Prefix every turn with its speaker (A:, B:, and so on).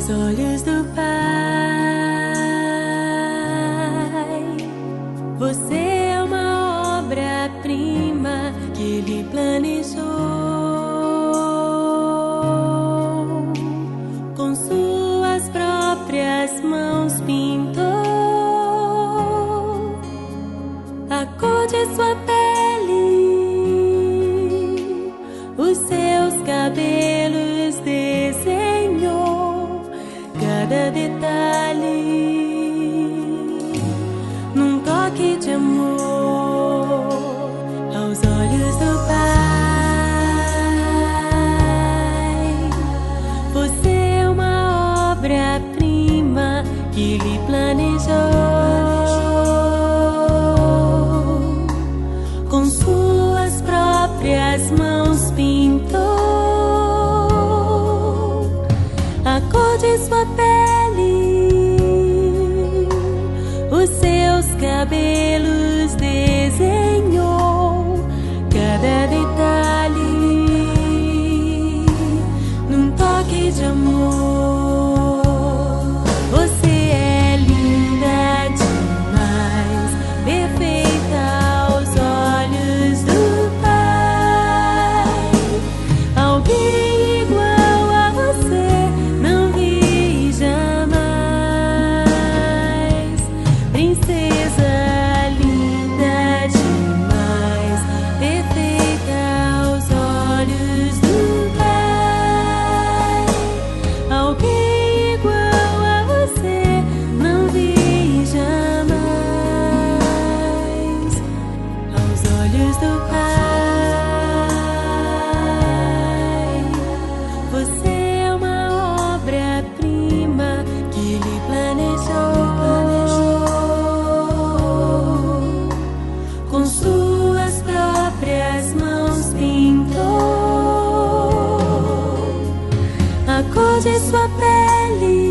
A: Aos olhos do Pai, você é uma obra-prima que Ele planejou. Com suas próprias mãos pintou a cor de sua pele, os seus cabelos desenhou cada detalhe num toque de amor. Aos olhos do Pai, você é uma obra-prima que Ele planejou. Com suas próprias mãos pintou a cor de sua pele, os seus cabelos desenhou cada detalhe num toque de amor. Você é linda demais, perfeita aos olhos do Pai. Alguém igual a você não vi jamais. Princesa linda demais, perfeita aos olhos do Pai. Alguém igual a você não vi jamais. Aos olhos do Pai, você é uma obra-prima que Ele planejou. Com suas próprias mãos pintou a cor de sua pele,